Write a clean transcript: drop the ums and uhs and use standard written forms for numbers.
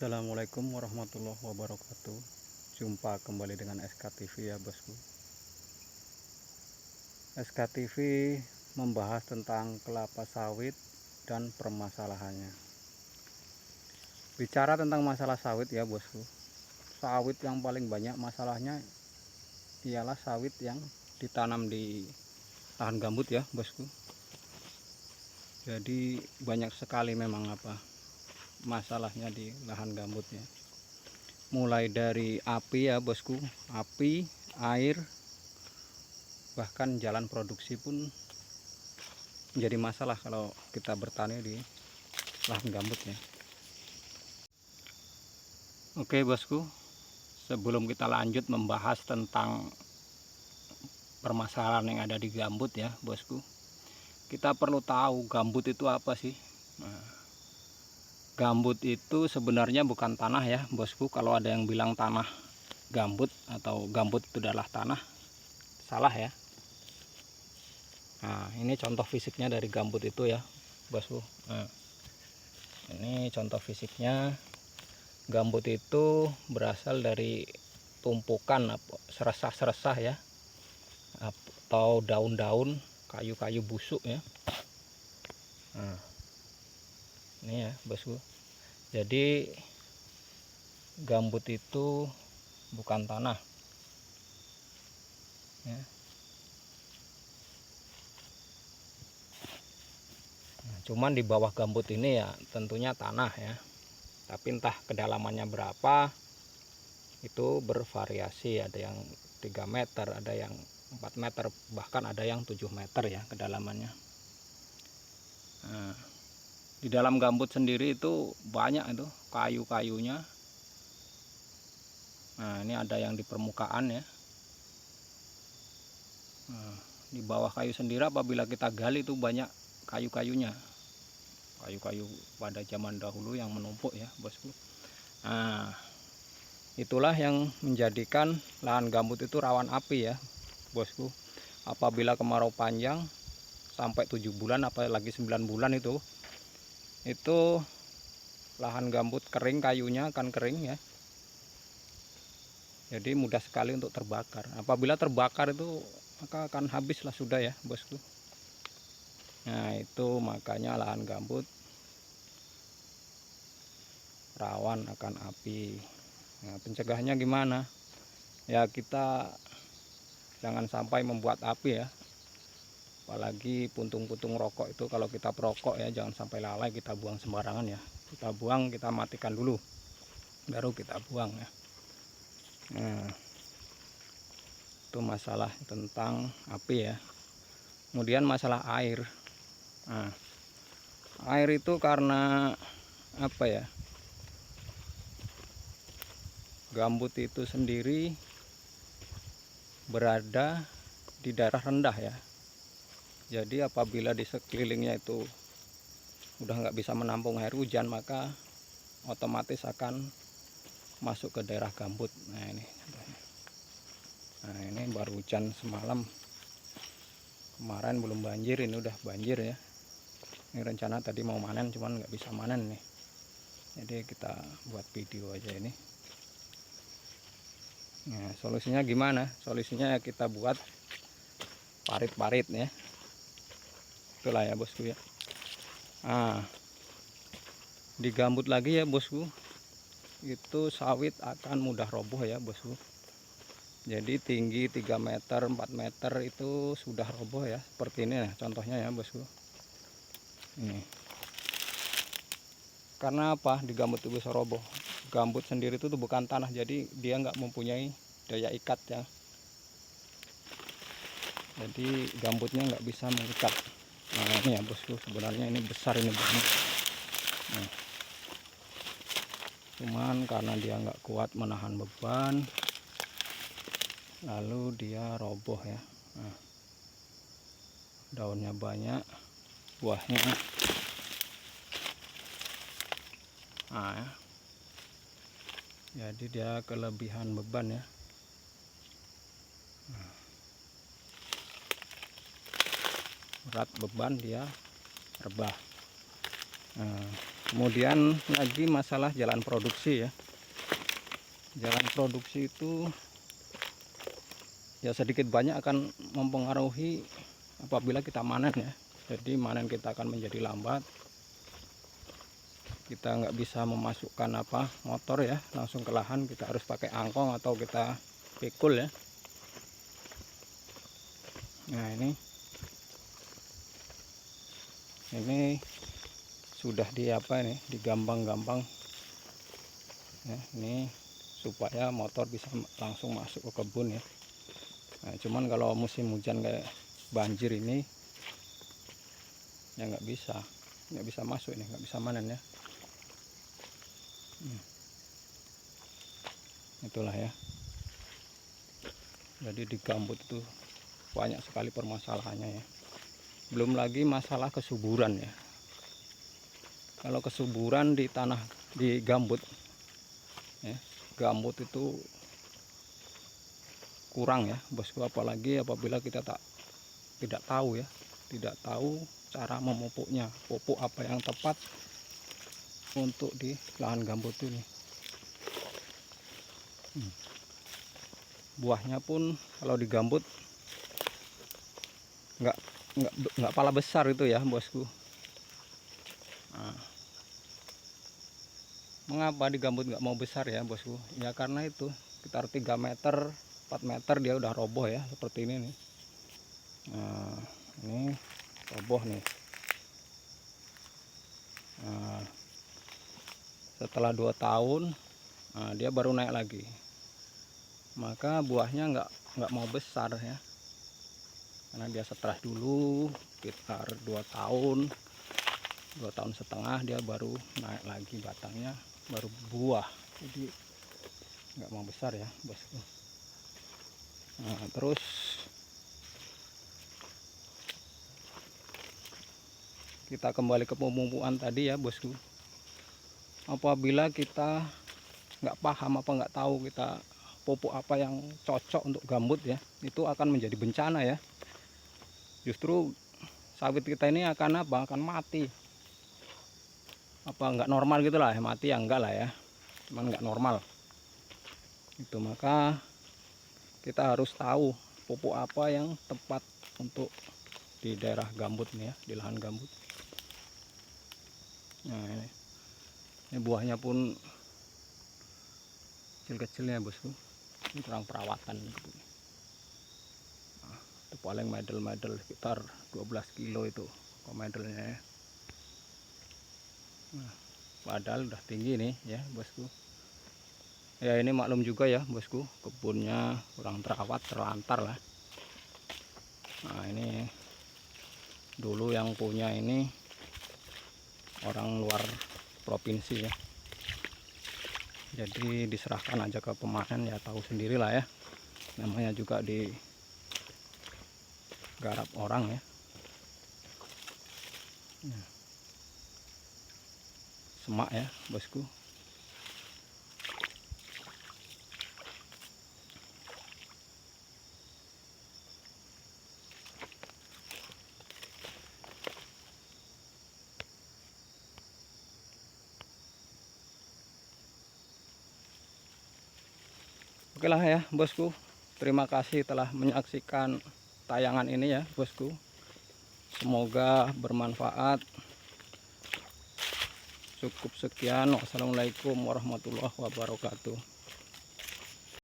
Assalamualaikum warahmatullahi wabarakatuh. Jumpa kembali dengan SKTV ya bosku. SKTV membahas tentang kelapa sawit dan permasalahannya. Bicara tentang masalah sawit ya bosku, sawit yang paling banyak masalahnya ialah sawit yang ditanam di lahan gambut ya bosku. Jadi banyak sekali memang masalahnya di lahan gambutnya. Mulai dari api ya bosku, api, air, bahkan jalan produksi pun menjadi masalah kalau kita bertani di lahan gambutnya. Oke bosku, sebelum kita lanjut membahas tentang permasalahan yang ada di gambut ya bosku, kita perlu tahu gambut itu apa sih. Gambut itu sebenarnya bukan tanah ya bosku. Kalau ada yang bilang tanah gambut atau gambut itu adalah tanah, salah ya. Nah, ini contoh fisiknya dari gambut itu ya bosku. Nah, ini contoh fisiknya. Gambut itu berasal dari tumpukan seresah-seresah ya, atau daun-daun kayu-kayu busuk ya. Nah, ini ya bosku. Jadi gambut itu bukan tanah ya. Nah, cuman di bawah gambut ini ya tentunya tanah ya, tapi entah kedalamannya berapa itu bervariasi. Ada yang 3 meter, ada yang 4 meter, bahkan ada yang 7 meter ya kedalamannya. Nah, di dalam gambut sendiri itu banyak itu kayu-kayunya. Nah, ini ada yang di permukaan ya. Nah, di bawah kayu sendiri apabila kita gali itu banyak kayu-kayunya. Kayu-kayu pada zaman dahulu yang menumpuk ya bosku. Nah, itulah yang menjadikan lahan gambut itu rawan api ya bosku. Apabila kemarau panjang sampai 7 bulan apalagi 9 bulan itu lahan gambut kering, kayunya akan kering ya. Jadi mudah sekali untuk terbakar. Apabila terbakar itu maka akan habislah sudah ya bosku. Nah, itu makanya lahan gambut rawan akan api. Nah, pencegahannya gimana? Ya kita jangan sampai membuat api ya. Apalagi puntung-puntung rokok itu kalau kita perokok ya jangan sampai lalai kita buang sembarangan ya. Kita buang, kita matikan dulu, baru kita buang ya. Nah, itu masalah tentang api ya. Kemudian masalah air. Nah, air itu karena apa ya? Gambut itu sendiri berada di daerah rendah ya. Jadi apabila di sekelilingnya itu udah nggak bisa menampung air hujan, maka otomatis akan masuk ke daerah gambut. Nah ini contohnya. Nah ini baru hujan semalam, kemarin belum banjir, ini udah banjir ya. Ini rencana tadi mau manen cuman nggak bisa manen nih, jadi kita buat video aja ini. Nah solusinya gimana? Solusinya ya kita buat parit-parit ya. Itulah ya bosku ya. Nah, di gambut lagi ya bosku, itu sawit akan mudah roboh ya bosku. Jadi tinggi 3 meter 4 meter itu sudah roboh ya, seperti ini nah contohnya ya bosku. Ini karena apa di gambut itu bisa roboh? Gambut sendiri itu bukan tanah, jadi dia nggak mempunyai daya ikat ya. Jadi gambutnya nggak bisa mengikat. Nah ini ya bosku, sebenarnya ini besar ini banget. Nah, cuman karena dia nggak kuat menahan beban, lalu dia roboh ya. Nah, daunnya banyak, buahnya. Nah, ya. Jadi dia kelebihan beban ya. Nah, berat beban dia rebah. Nah, Kemudian lagi masalah jalan produksi ya. Jalan produksi itu ya sedikit banyak akan mempengaruhi apabila kita manen ya. Jadi manen kita akan menjadi lambat. Kita nggak bisa memasukkan motor ya langsung ke lahan, kita harus pakai angkong atau kita pikul ya. Nah ini sudah digambang-gambang ya, ini supaya motor bisa langsung masuk ke kebun ya. Nah, cuman kalau musim hujan kayak banjir ini ya nggak bisa masuk ini, nggak bisa manen ya. Itulah ya, jadi di gambut itu banyak sekali permasalahannya ya. Belum lagi masalah kesuburan ya. Kalau kesuburan di tanah, di gambut ya, gambut itu kurang ya bosku, apalagi apabila kita tidak tahu ya, tidak tahu cara memupuknya, pupuk apa yang tepat untuk di lahan gambut ini. Buahnya pun kalau di gambut nggak pala besar itu ya bosku. Nah, mengapa di gambut nggak mau besar ya bosku? Ya karena itu sekitar 3 meter 4 meter dia udah roboh ya, seperti ini nih. Nah, ini roboh nih. Nah, setelah 2 tahun dia baru naik lagi, maka buahnya nggak mau besar ya, karena dia stres dulu sekitar 2 tahun setengah dia baru naik lagi batangnya, baru buah, jadi nggak mau besar ya bosku. Nah, terus kita kembali ke pemupukan tadi ya bosku. Apabila kita nggak paham nggak tahu kita pupuk apa yang cocok untuk gambut ya, itu akan menjadi bencana ya. Justru sawit kita ini akan mati, nggak normal gitulah, mati ya enggak lah ya, cuman nggak normal itu. Maka kita harus tahu pupuk apa yang tepat untuk di daerah gambut nih ya, di lahan gambut. Nah ini buahnya pun kecil-kecilnya bosku, ini kurang perawatan gitu. Nah, itu paling medel sekitar 12 kilo itu medelnya ya. Nah, padahal udah tinggi nih ya bosku. Ya ini maklum juga ya bosku, kebunnya kurang terawat, terlantar lah. Nah ini dulu yang punya ini orang luar provinsi ya, jadi diserahkan aja ke pemanen, ya tahu sendirilah ya, namanya juga digarap orang ya. Semak ya bosku. Oke lah ya bosku, terima kasih telah menyaksikan tayangan ini ya bosku, semoga bermanfaat. Cukup sekian, wassalamualaikum warahmatullahi wabarakatuh.